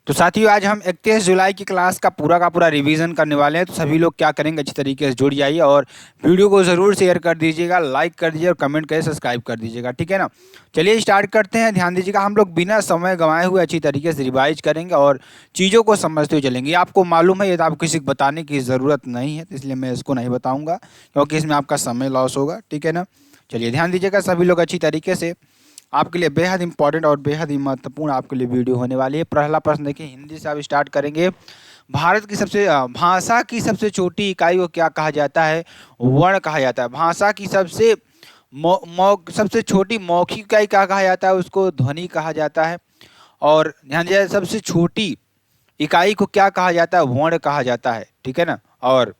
तो साथियों आज हम 31 जुलाई की क्लास का पूरा रिवीजन करने वाले हैं। तो सभी लोग क्या करेंगे, अच्छी तरीके से जुड़ जाइए और वीडियो को ज़रूर शेयर कर दीजिएगा, लाइक कर दीजिए और कमेंट करके सब्सक्राइब कर दीजिएगा, ठीक है ना। चलिए स्टार्ट करते हैं। ध्यान दीजिएगा, हम लोग बिना समय गंवाए हुए अच्छी तरीके से रिवाइज करेंगे और चीज़ों को समझते हुए चलेंगे। ये आपको मालूम है, ये तो आपको किसी को बताने की ज़रूरत नहीं है, तो इसलिए मैं इसको नहीं बताऊँगा क्योंकि इसमें आपका समय लॉस होगा, ठीक है ना। चलिए ध्यान दीजिएगा सभी लोग अच्छी तरीके से। आपके लिए बेहद इंपॉर्टेंट और बेहद ही महत्वपूर्ण आपके लिए वीडियो होने वाली है। पहला प्रश्न देखिए, हिंदी से आप स्टार्ट करेंगे। भारत की भाषा की सबसे छोटी इकाई को क्या कहा जाता है? वर्ण कहा जाता है। भाषा की सबसे छोटी मौखिक इकाई क्या कहा जाता है? उसको ध्वनि कहा जाता है। और ध्यान दीजिए, सबसे छोटी इकाई को क्या कहा जाता है? वर्ण कहा जाता है, ठीक है ना। और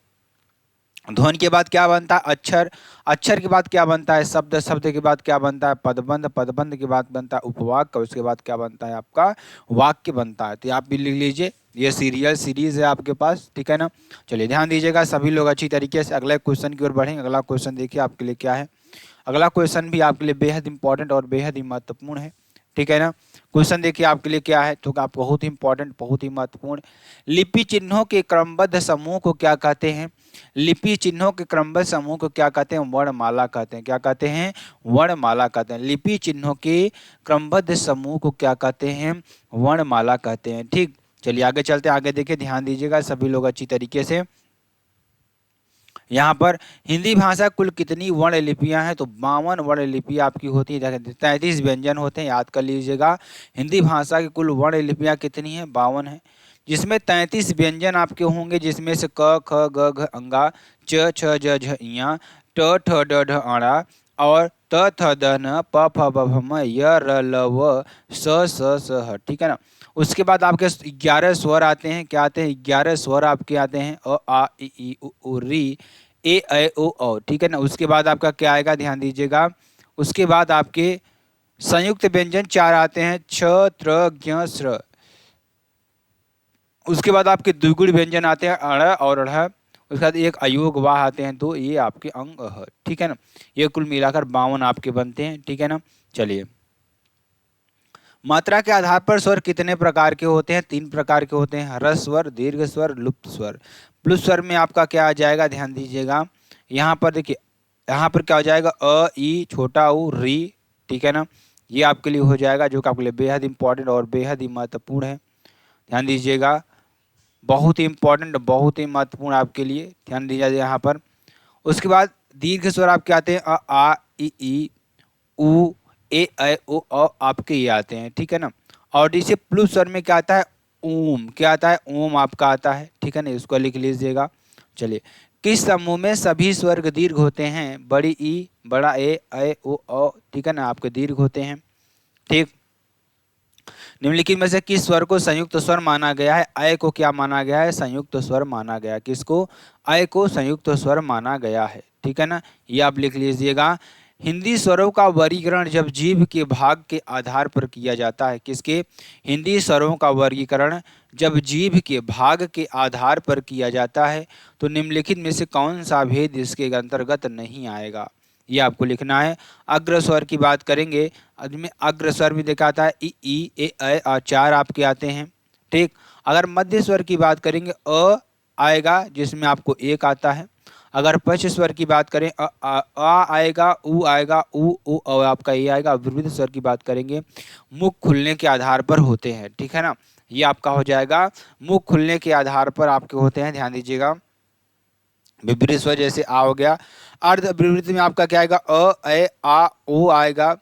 ध्वनि के बाद क्या बनता है? अक्षर। अक्षर के बाद क्या बनता है? शब्द। शब्द के बाद क्या बनता है? पदबंध। पदबंध के बाद बनता है उपवाक्य। उसके बाद क्या बनता है? आपका वाक्य बनता है। तो आप भी लिख लीजिए, ये सीरीज है आपके पास, ठीक है ना। चलिए ध्यान दीजिएगा सभी लोग अच्छी तरीके से। अगले क्वेश्चन की ओर बढ़ेंगे। अगला क्वेश्चन देखिए आपके लिए क्या है। अगला क्वेश्चन भी आपके लिए बेहद इंपॉर्टेंट और बेहद ही महत्वपूर्ण है, ठीक है ना। क्वेश्चन देखिए आपके लिए क्या है, तो आप बहुत ही इंपॉर्टेंट, बहुत ही महत्वपूर्ण। लिपि चिन्हों के क्रमबद्ध समूह को क्या कहते हैं? लिपि चिन्हों के क्रमबद्ध समूह को क्या कहते हैं? वर्णमाला कहते हैं। क्या कहते हैं? वर्णमाला कहते हैं। लिपि चिन्हों के क्रमबद्ध समूह को क्या कहते हैं? वर्णमाला कहते हैं, ठीक। चलिए आगे चलते हैं। आगे देखिए, ध्यान दीजिएगा सभी लोग अच्छी तरीके से। यहाँ पर हिंदी भाषा कुल कितनी वर्ण लिपियाँ हैं? तो 52 वर्ण लिपियाँ आपकी होती है। 33 व्यंजन होते हैं, याद कर लीजिएगा। हिंदी भाषा की कुल वर्ण लिपियाँ कितनी हैं? 52 हैं, जिसमें 33 व्यंजन आपके होंगे, जिसमें से क ख ग घ अंगा, च छ ज झ इयाँ, ट ठ ड ढ अणा और त थ द न प फ ब भ म य र ल व स ह, ठीक है ना। उसके बाद आपके 11 स्वर आते हैं। क्या आते हैं? 11 स्वर आपके आते हैं। अ आ इ ई उ ऊ री ए ऐ ओ औ, ठीक है ना। उसके बाद आपका क्या आएगा? ध्यान दीजिएगा। उसके बाद आपके संयुक्त व्यंजन 4 आते हैं, छ त्र ज्ञ स्र। उसके बाद आपके द्विगुण व्यंजन आते हैं, अड़ और अढ़। उसके बाद एक अयोग वाह आते हैं 2, ये आपके अंग अह, ठीक है ना। ये कुल मिलाकर 52 आपके बनते हैं, ठीक है ना। चलिए, मात्रा के आधार पर स्वर कितने प्रकार के होते हैं? 3 प्रकार के होते हैं, ह्रस्व स्वर, दीर्घ स्वर, लुप्त स्वर। लुप्त स्वर में आपका क्या आ जाएगा? ध्यान दीजिएगा, यहाँ पर देखिए, यहाँ पर क्या हो जाएगा? अ ई छोटा ऊ री, ठीक है ना। ये आपके लिए हो जाएगा, जो कि आपके लिए बेहद इंपॉर्टेंट और बेहद ही महत्वपूर्ण है। ध्यान दीजिएगा, बहुत ही इंपॉर्टेंट, बहुत ही महत्वपूर्ण आपके लिए, ध्यान दीजिए यहाँ पर। उसके बाद दीर्घ स्वर आपके आते हैं, अ आ इ ई उ ए ऐ ओ औ आपके ये आते हैं, ठीक है ना। और इसे प्लुत स्वर में क्या आता है? ओम। क्या आता है? ओम आपका आता है, ठीक है ना। इसको लिख लीजिएगा। चलिए, किस समूह में सभी स्वर दीर्घ होते हैं? बड़ी ई, बड़ा ए, ऐ ओ औ, ठीक है ना, आपके दीर्घ होते हैं, ठीक। निम्नलिखित में से किस स्वर को संयुक्त स्वर माना गया है? अय को क्या माना गया है? संयुक्त स्वर माना गया। किसको? अय को संयुक्त स्वर माना गया है, ठीक है ना। ये आप लिख लीजिएगा। हिंदी स्वरों का वर्गीकरण जब जीभ के भाग के आधार पर किया जाता है। किसके? हिंदी स्वरों का वर्गीकरण जब जीभ के भाग के आधार पर किया जाता है, तो निम्नलिखित में से कौन सा भेद इसके अंतर्गत नहीं आएगा? ये आपको लिखना है। अग्र स्वर की बात करेंगे, में अग्र स्वर भी दिखाता है, ई ए ऐ और 4 आपके आते हैं, ठीक। अगर मध्य स्वर की बात करेंगे, अ आएगा जिसमें आपको 1 आता है। अगर पश्च स्वर की बात करें, आ आएगा, उ आएगा, उ और आपका ये आएगा। विपरीत स्वर की बात करेंगे, मुख खुलने के आधार पर होते हैं, ठीक है ना। ये आपका हो जाएगा, मुख खुलने के आधार पर आपके होते हैं, ध्यान दीजिएगा। विपरीत स्वर जैसे आ हो गया। अर्ध विपरीत में आपका क्या आएगा? अ ऐ आ ओ आएगा।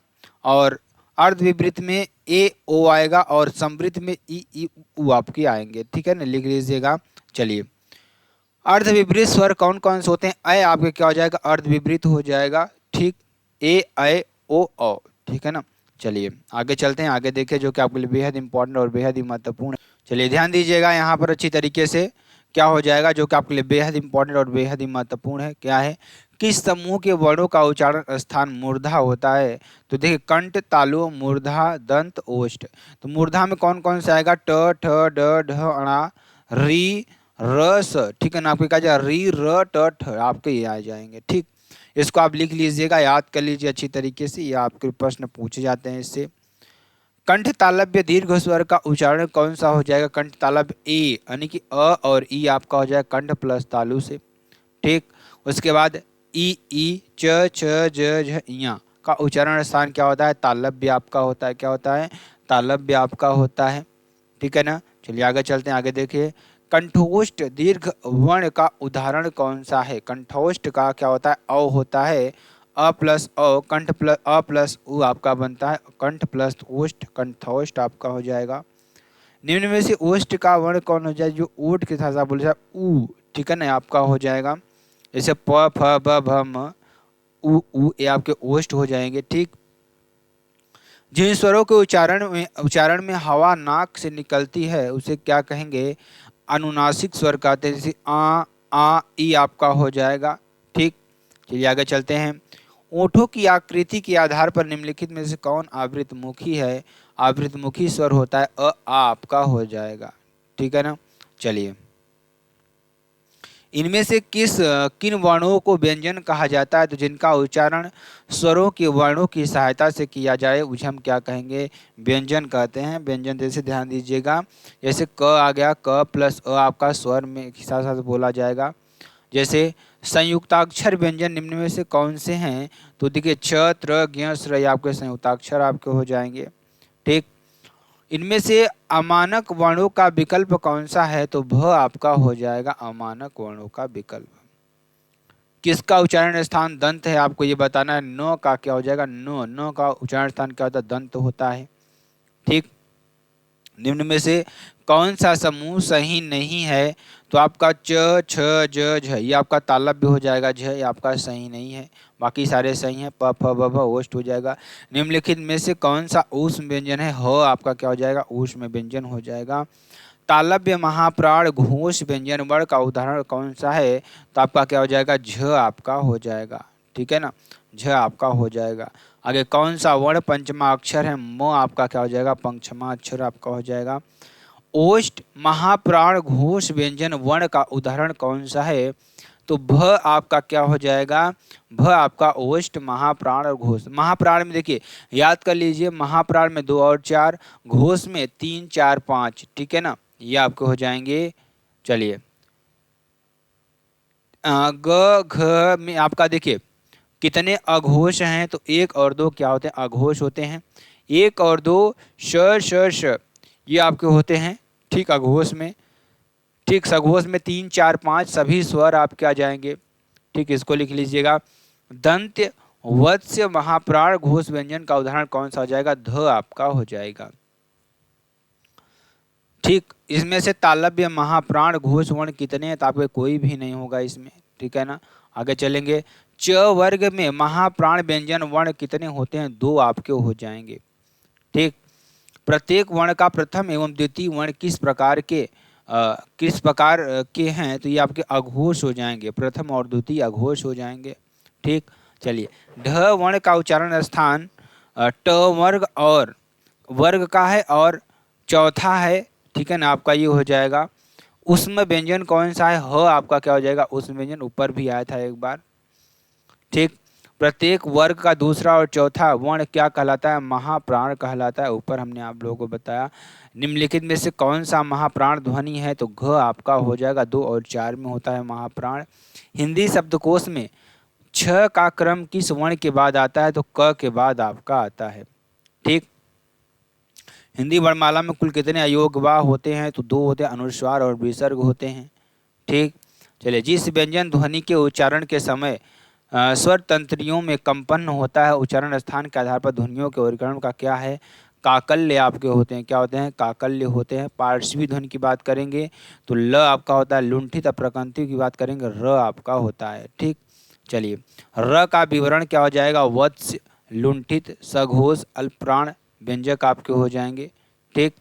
और अर्ध विपरीत में ए ओ आएगा और समवृत्त में ई उ आपके आएंगे, ठीक है ना, लिख लीजिएगा। चलिए, अर्ध विपरीत स्वर कौन कौन से होते हैं? ऐ आपके क्या हो जाएगा? अर्ध विपरीत हो जाएगा, ठीक। ए ऐ ओ औ, ठीक है ना। चलिए आगे चलते हैं। आगे देखिए, जो कि आपके लिए बेहद इंपॉर्टेंट और बेहद ही महत्वपूर्ण है। चलिए ध्यान दीजिएगा यहाँ पर अच्छी तरीके से। क्या हो जाएगा, जो कि आपके लिए बेहद इंपॉर्टेंट और बेहद ही महत्वपूर्ण है? क्या है? किस समूह के वर्णों का उच्चारण स्थान मूर्धा होता है? तो देखिए, कंठ, तालु, मूर्धा, दंत, ओष्ठ। तो मूर्धा में कौन कौन से आएगा? ट ठ ड ढ अणा री रस, ठीक है ना। आपके क्या जाएगा? री र ट ठ आपके ये आ जाएंगे, ठीक। इसको आप लिख लीजिएगा, याद कर लीजिए अच्छी तरीके से, ये आपके प्रश्न पूछे जाते हैं इससे। कंठ तालव्य दीर्घ स्वर का उच्चारण कौन सा हो जाएगा? कंठ तालव्य ए, यानी कि अ और ई आपका हो जाएगा कंठ प्लस तालु से। ठीक, उसके बाद ई च छ ज झ इया का उच्चारण स्थान क्या होता है? तालव्य आपका होता है। क्या होता है? तालव्य आपका होता है। ठीक है ना। चलिए आगे चलते हैं, आगे देखिए। कंठोष्ठ दीर्घ वर्ण का उदाहरण कौन सा है? कंठोष्ठ का क्या होता है? अ होता है, अ प्लस अ, कंठ प्लस अ प्लस उ आपका बनता है कंठ प्लस ओष्ठ, कंठोष्ठ आपका हो जाएगा। निम्न में से ओष्ठ का वर्ण कौन हो जाए जो ऊंट के साथ बोला जाए? ऊ। ठीक है ना, आपका हो जाएगा जैसे प फ ब भ म उ ये आपके ओष्ठ हो जाएंगे। ठीक, जिन स्वरों के उच्चारण में हवा नाक से निकलती है उसे क्या कहेंगे? अनुनासिक स्वर कहते हैं। जैसे आ ई आपका हो जाएगा। ठीक, चलिए आगे चलते हैं। ओठों की आकृति के आधार पर निम्नलिखित में से कौन आवृतमुखी है? आवृतमुखी स्वर होता है आ आपका हो जाएगा। ठीक है ना। चलिए, इनमें से किन वर्णों को व्यंजन कहा जाता है? तो जिनका उच्चारण स्वरों के वर्णों की सहायता से किया जाए उसे हम क्या कहेंगे? व्यंजन कहते हैं। व्यंजन जैसे ध्यान दीजिएगा, जैसे क आ गया, क प्लस अ आपका स्वर में साथ साथ बोला जाएगा। जैसे संयुक्ताक्षर व्यंजन निम्न में से कौन से हैं? तो देखिए छ त्र ज्ञ स्र ये आपके संयुक्ताक्षर आपके हो जाएंगे। ठीक, इनमें से अमानक वर्णों का विकल्प कौन सा है? तो भ आपका हो जाएगा अमानक वर्णों का विकल्प। किसका उच्चारण स्थान दंत है? आपको ये बताना है। न का क्या हो जाएगा? न का उच्चारण स्थान क्या होता है? दंत होता है। ठीक, निम्न में से कौन सा समूह सही नहीं है? तो आपका च छ ज झ ये आपका तालव्य हो जाएगा। झ ये आपका सही नहीं है, बाकी सारे सही हैं। प फ ब भ ओष्ठ हो जाएगा। निम्नलिखित में से कौन सा ऊष्म व्यंजन है? ह आपका क्या हो जाएगा? ऊष्म व्यंजन हो जाएगा। तालव्य महाप्राण घोष व्यंजन वर्ण का उदाहरण कौन सा है? तो आपका क्या हो जाएगा? झ आपका हो जाएगा। ठीक है ना, झ आपका हो जाएगा। आगे कौन सा वर्ण पंचमा अक्षर है? म आपका क्या हो जाएगा? पंचमा अक्षर आपका हो जाएगा। ओष्ठ महाप्राण घोष व्यंजन वर्ण का उदाहरण कौन सा है? तो भ आपका क्या हो जाएगा? भ आपका ओष्ठ महाप्राण और घोष। महाप्राण में देखिए याद कर लीजिए, महाप्राण में 2 और 4, घोष में 3 4 5। ठीक है ना, ये आपके हो जाएंगे। चलिए ग घ में आपका देखिए कितने अघोष हैं? तो 1 और 2 क्या होते हैं? अघोष होते हैं। 1 और 2 श श श ये आपके होते हैं। ठीक, अघोष में। ठीक, सघोष में 3 4 5 सभी स्वर आपके आ जाएंगे। ठीक, इसको लिख लीजिएगा। दंत्य वत्स्य महाप्राण घोष व्यंजन का उदाहरण कौन सा हो जाएगा? ध आपका हो जाएगा। ठीक, इसमें से तालव्य महाप्राण घोष वर्ण कितने हैं? तो आपके कोई भी नहीं होगा इसमें। ठीक है ना, आगे चलेंगे। च वर्ग में महाप्राण व्यंजन वर्ण कितने होते हैं? 2 आपके हो जाएंगे। ठीक, प्रत्येक वर्ण का प्रथम एवं द्वितीय वर्ण किस प्रकार के हैं? तो ये आपके अघोष हो जाएंगे। प्रथम और द्वितीय अघोष हो जाएंगे। ठीक, चलिए ढ वर्ण का उच्चारण स्थान ट वर्ग और वर्ग का है और चौथा है। ठीक है ना, आपका ये हो जाएगा। उसमें व्यंजन कौन सा है? ह आपका क्या हो जाएगा? उसमें व्यंजन ऊपर भी आया था एक बार। ठीक, प्रत्येक वर्ग का दूसरा और चौथा वर्ण क्या कहलाता है? महाप्राण कहलाता है। ऊपर हमने आप लोगों को बताया। निम्नलिखित में से कौन सा महाप्राण ध्वनि है? तो घ आपका हो जाएगा। 2 और 4 में होता है महाप्राण। हिंदी शब्दकोश में छ का क्रम किस वर्ण के बाद आता है? तो क के बाद आपका आता है। ठीक, हिंदी वर्णमाला में कुल कितने अयोगवा होते हैं? तो 2 होते हैं, अनुस्वार और विसर्ग होते हैं। ठीक, चलिए जिस व्यंजन ध्वनि के उच्चारण के समय स्वर तंत्रियों में कंपन होता है उच्चारण स्थान के आधार पर ध्वनियों के वर्गीकरण का क्या है? काकल्य आपके होते हैं। क्या होते हैं? काकल्य होते हैं। पार्श्वी ध्वनि की बात करेंगे तो ल आपका होता है। लुंठित अप्रकंथित की बात करेंगे र आपका होता है। ठीक, चलिए र का विवरण क्या हो जाएगा? वत्स्य, लुंठित, सघोष, अल्पप्राण व्यंजक आपके हो जाएंगे। ठीक,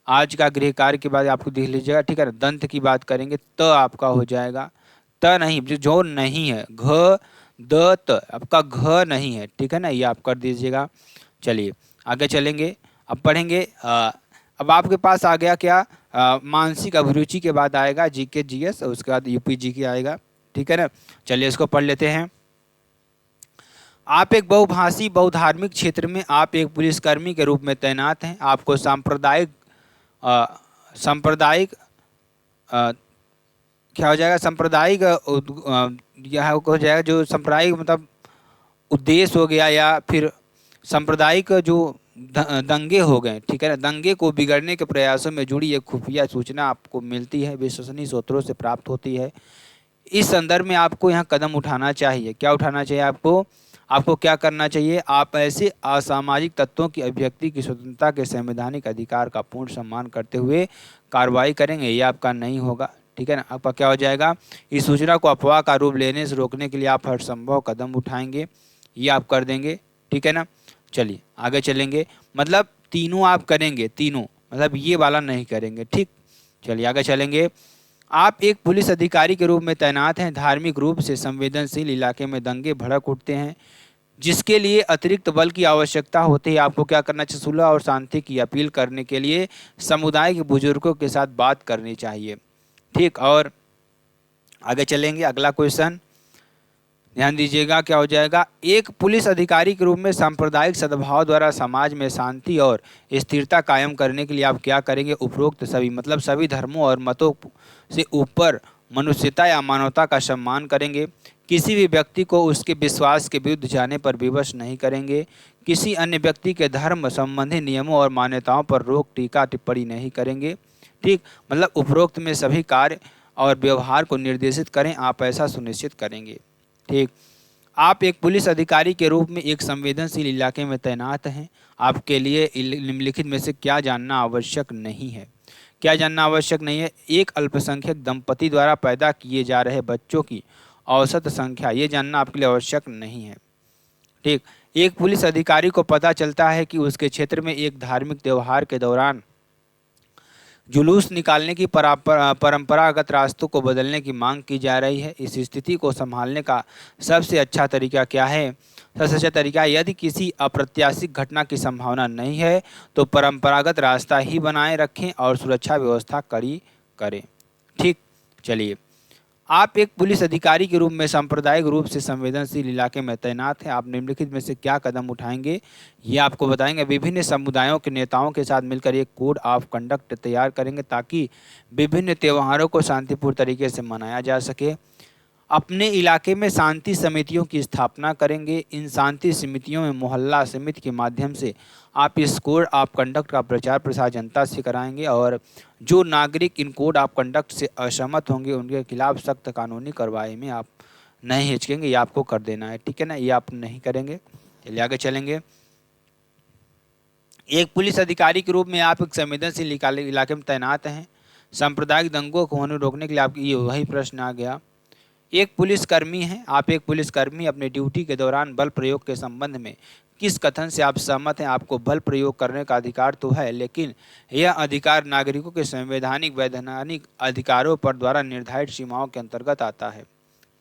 आज का गृह कार्य के बाद आपको देख लीजिएगा। ठीक है ना, दंत की बात करेंगे त आपका हो जाएगा। त नहीं, जो नहीं है, घ द त आपका घ नहीं है। ठीक है ना, ये आप कर दीजिएगा। चलिए आगे चलेंगे, अब पढ़ेंगे। अब आपके पास आ गया क्या? मानसिक अभिरुचि के बाद आएगा जीके जीएस और उसके बाद यूपी जीके आएगा। ठीक है ना, चलिए इसको पढ़ लेते हैं। आप एक बहुभाषी बहुधार्मिक क्षेत्र में आप एक पुलिसकर्मी के रूप में तैनात हैं। आपको अ, सांप्रदायिक अ, क्या हो जाएगा, सांप्रदायिक यह हो जाएगा जो सांप्रदायिक मतलब उद्देश्य हो गया, या फिर सांप्रदायिक जो दंगे हो गए, ठीक है ना, दंगे को बिगड़ने के प्रयासों में जुड़ी एक खुफिया सूचना आपको मिलती है, विश्वसनीय स्रोतों से प्राप्त होती है। इस संदर्भ में आपको यहाँ कदम उठाना चाहिए। क्या उठाना चाहिए आपको? आपको क्या करना चाहिए? आप ऐसे असामाजिक तत्वों की अभिव्यक्ति की स्वतंत्रता के संवैधानिक अधिकार का पूर्ण सम्मान करते हुए कार्रवाई करेंगे। ये आपका नहीं होगा, ठीक है ना। आपका क्या हो जाएगा? इस सूचना को अफवाह का रूप लेने से रोकने के लिए आप हर संभव कदम उठाएंगे, ये आप कर देंगे, ठीक है ना। चलिए आगे चलेंगे, मतलब तीनों आप करेंगे, तीनों मतलब ये वाला नहीं करेंगे, ठीक। चलिए आगे चलेंगे। आप एक पुलिस अधिकारी के रूप में तैनात हैं। धार्मिक रूप से संवेदनशील इलाके में दंगे भड़क उठते हैं, जिसके लिए अतिरिक्त बल की आवश्यकता होती है। आपको क्या करना चाहिए? सुलह और शांति की अपील करने के लिए समुदाय के बुजुर्गों के साथ बात करनी चाहिए, ठीक। और आगे चलेंगे, अगला क्वेश्चन ध्यान दीजिएगा, क्या हो जाएगा? एक पुलिस अधिकारी के रूप में सांप्रदायिक सद्भाव द्वारा समाज में शांति और स्थिरता कायम करने के लिए आप क्या करेंगे? उपरोक्त सभी मतलब सभी धर्मों और मतों से ऊपर मनुष्यता या मानवता का सम्मान करेंगे। किसी भी व्यक्ति को उसके विश्वास के विरुद्ध जाने पर विवश नहीं करेंगे। किसी अन्य व्यक्ति के धर्म संबंधी नियमों और मान्यताओं पर रोक टीका टिप्पणी नहीं करेंगे, ठीक। मतलब उपरोक्त में सभी कार्य और व्यवहार को निर्देशित करें, आप ऐसा सुनिश्चित करेंगे, ठीक। आप एक पुलिस अधिकारी के रूप में एक संवेदनशील इलाके में तैनात हैं। आपके लिए निम्नलिखित में से क्या जानना आवश्यक नहीं है? क्या जानना आवश्यक नहीं है? एक अल्पसंख्यक दंपति द्वारा पैदा किए जा रहे बच्चों की औसत संख्या, ये जानना आपके लिए आवश्यक नहीं है, ठीक। एक पुलिस अधिकारी को पता चलता है कि उसके क्षेत्र में एक धार्मिक त्यौहार के दौरान जुलूस निकालने की परंपरागत रास्तों को बदलने की मांग की जा रही है। इस स्थिति को संभालने का सबसे अच्छा तरीका क्या है? सबसे अच्छा तरीका, यदि किसी अप्रत्याशित घटना की संभावना नहीं है तो परंपरागत रास्ता ही बनाए रखें और सुरक्षा व्यवस्था कड़ी करें, ठीक। चलिए, आप एक पुलिस अधिकारी के रूप में सांप्रदायिक रूप से संवेदनशील इलाके में तैनात हैं। आप निम्नलिखित में से क्या कदम उठाएंगे, ये आपको बताएंगे। विभिन्न समुदायों के नेताओं के साथ मिलकर एक कोड ऑफ कंडक्ट तैयार करेंगे ताकि विभिन्न त्योहारों को शांतिपूर्ण तरीके से मनाया जा सके। अपने इलाके में शांति समितियों की स्थापना करेंगे। इन शांति समितियों में मोहल्ला समिति के माध्यम से आप इस कोड ऑफ कंडक्ट का प्रचार प्रसार जनता से कराएंगे, और जो नागरिक इन कोड ऑफ कंडक्ट से असहमत होंगे उनके खिलाफ सख्त कानूनी कार्रवाई में आप नहीं हिचकेंगे, ये आपको कर देना है, ठीक है ना। ये आप नहीं करेंगे। चलिए आगे चलेंगे। एक पुलिस अधिकारी के रूप में आप एक संवेदनशील इलाके में तैनात हैं। सांप्रदायिक दंगों को होने रोकने के लिए आपकी ये वही प्रश्न आ गया। एक पुलिसकर्मी हैं, आप एक पुलिसकर्मी अपने ड्यूटी के दौरान बल प्रयोग के संबंध में किस कथन से आप सहमत हैं? आपको बल प्रयोग करने का अधिकार तो है, लेकिन यह अधिकार नागरिकों के संवैधानिक वैधानिक अधिकारों पर द्वारा निर्धारित सीमाओं के अंतर्गत आता है,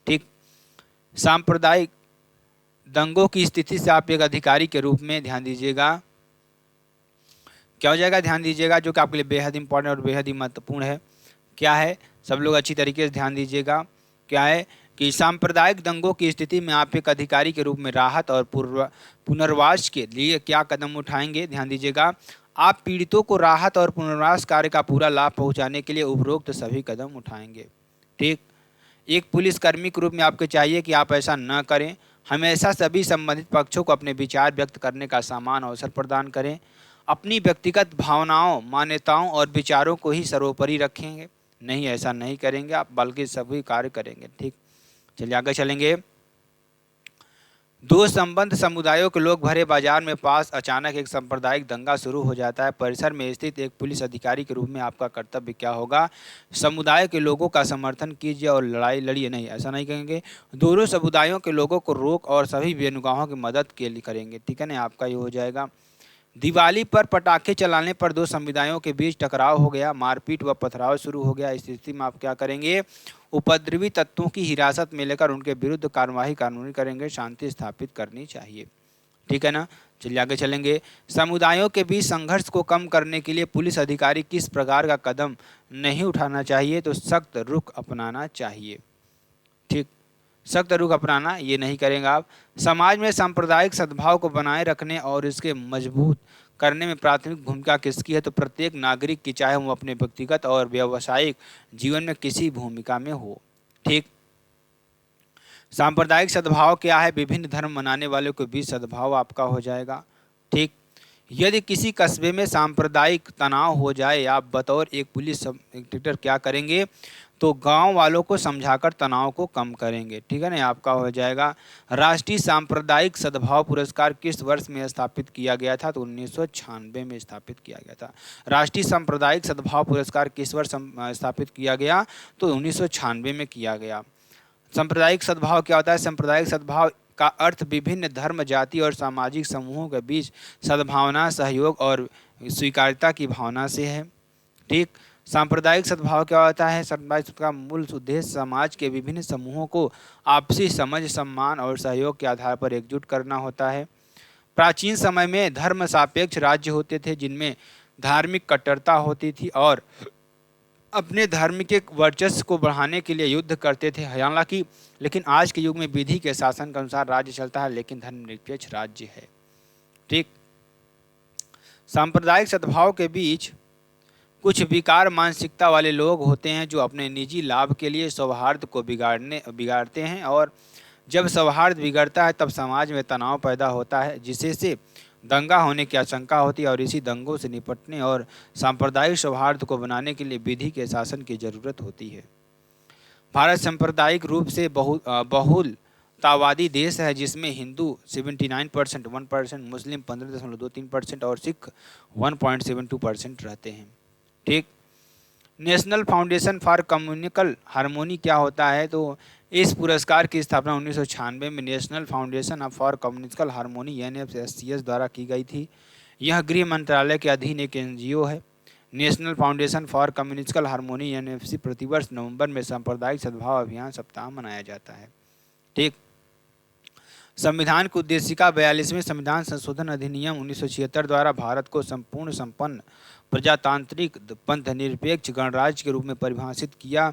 ठीक। सांप्रदायिक दंगों की स्थिति से आप एक अधिकारी के रूप में, ध्यान दीजिएगा, क्या हो जाएगा? ध्यान दीजिएगा, जो कि आपके लिए बेहद इंपॉर्टेंट और बेहद ही महत्वपूर्ण है। क्या है? सब लोग अच्छी तरीके से ध्यान दीजिएगा। क्या है कि सांप्रदायिक दंगों की स्थिति में आप एक अधिकारी के रूप में राहत और पुनर्वास के लिए क्या कदम उठाएंगे? ध्यान दीजिएगा, आप पीड़ितों को राहत और पुनर्वास कार्य का पूरा लाभ पहुंचाने के लिए उपरोक्त सभी कदम उठाएंगे, ठीक। एक पुलिसकर्मी के रूप में आपको चाहिए कि आप ऐसा न करें। हमेशा सभी संबंधित पक्षों को अपने विचार व्यक्त करने का समान अवसर प्रदान करें। अपनी व्यक्तिगत भावनाओं, मान्यताओं और विचारों को ही सर्वोपरि रखेंगे, नहीं ऐसा नहीं करेंगे आप, बल्कि सभी कार्य करेंगे, ठीक। चलिए आगे चलेंगे। दो संबद्ध समुदायों के लोग भरे बाजार में पास अचानक एक सांप्रदायिक दंगा शुरू हो जाता है। परिसर में स्थित एक पुलिस अधिकारी के रूप में आपका कर्तव्य क्या होगा? समुदाय के लोगों का समर्थन कीजिए और लड़ाई लड़िए, नहीं ऐसा नहीं करेंगे। दोनों समुदायों के लोगों को रोक और सभी बेनुगाहों की मदद के लिए करेंगे, ठीक है ना। आपका ये हो जाएगा। दिवाली पर पटाखे चलाने पर दो समुदायों के बीच टकराव हो गया, मारपीट व पथराव शुरू हो गया। इस स्थिति में आप क्या करेंगे? उपद्रवी तत्वों की हिरासत में लेकर उनके विरुद्ध कार्यवाही कानूनी करेंगे, शांति स्थापित करनी चाहिए, ठीक है ना। चलिए आगे चलेंगे। समुदायों के बीच संघर्ष को कम करने के लिए पुलिस अधिकारी किस प्रकार का कदम नहीं उठाना चाहिए? तो सख्त रुख अपनाना चाहिए, ठीक। सख्त रुख अपनाना, ये नहीं करेंगे आप। समाज में सांप्रदायिक सद्भाव को बनाए रखने और इसके मजबूत करने में प्राथमिक भूमिका किसकी है? तो प्रत्येक नागरिक की, चाहे वो अपने व्यक्तिगत और व्यावसायिक जीवन में किसी भूमिका में हो। ठीक। सांप्रदायिक सद्भाव क्या है? विभिन्न धर्म मनाने वालों के बीच सद्भाव आपका हो जाएगा। ठीक। यदि किसी कस्बे में सांप्रदायिक तनाव हो जाए, आप बतौर एक पुलिस इंस्पेक्टर क्या करेंगे? तो गांव वालों को समझाकर तनाव को कम करेंगे। ठीक है ना, आपका हो जाएगा। राष्ट्रीय सांप्रदायिक सद्भाव पुरस्कार किस वर्ष में स्थापित किया गया था? तो 1996 में स्थापित किया गया था। राष्ट्रीय सांप्रदायिक सद्भाव पुरस्कार किस वर्ष स्थापित किया गया? तो 1996 में किया गया। सांप्रदायिक सद्भाव क्या होता है? सांप्रदायिक सद्भाव का अर्थ विभिन्न धर्म, जाति और सामाजिक समूहों के बीच सद्भावना, सहयोग और स्वीकार्यता की भावना से है। ठीक। सांप्रदायिक सद्भाव क्या होता है? सांप्रदायिक का मूल उद्देश्य समाज के विभिन्न समूहों को आपसी समझ, सम्मान और सहयोग के आधार पर एकजुट करना होता है। प्राचीन समय में धर्म सापेक्ष राज्य होते थे जिनमें धार्मिक कट्टरता होती थी और अपने धर्म के वर्चस्व को बढ़ाने के लिए युद्ध करते थे। हालांकि लेकिन आज के युग में विधि के शासन के अनुसार राज्य चलता है, लेकिन धर्मनिरपेक्ष राज्य है। ठीक। सांप्रदायिक सद्भाव के बीच कुछ विकार मानसिकता वाले लोग होते हैं जो अपने निजी लाभ के लिए सौहार्द को बिगाड़ते हैं, और जब सौहार्द बिगड़ता है तब समाज में तनाव पैदा होता है, जिससे से दंगा होने की आशंका होती है। और इसी दंगों से निपटने और सांप्रदायिक सौहार्द को बनाने के लिए विधि के शासन की जरूरत होती है। भारत सांप्रदायिक रूप से बहुलतावादी देश है, जिसमें हिंदू 79% 1%, मुस्लिम 15.23% और सिख 1.72% रहते हैं। ठीक। National Foundation for Communal harmony क्या होता है? तो इस पुरस्कार की स्थापना 1996 में National Foundation for Communal Harmony NFSCS द्वारा की गई थी। यह गृह मंत्रालय के अधीन एक NGO है। National Foundation for Communal Harmony NFC प्रतिवर्ष नवंबर में सांप्रदायिक सद्भाव अभियान सप्ताह मनाया जाता है। ठीक। संविधान की उद्देशिका 42वें संविधान संशोधन अधिनियम 1976 द्वारा भारत को संपूर्ण संपन्न प्रजातांत्रिक पंथ-निरपेक्ष गणराज्य के रूप में परिभाषित किया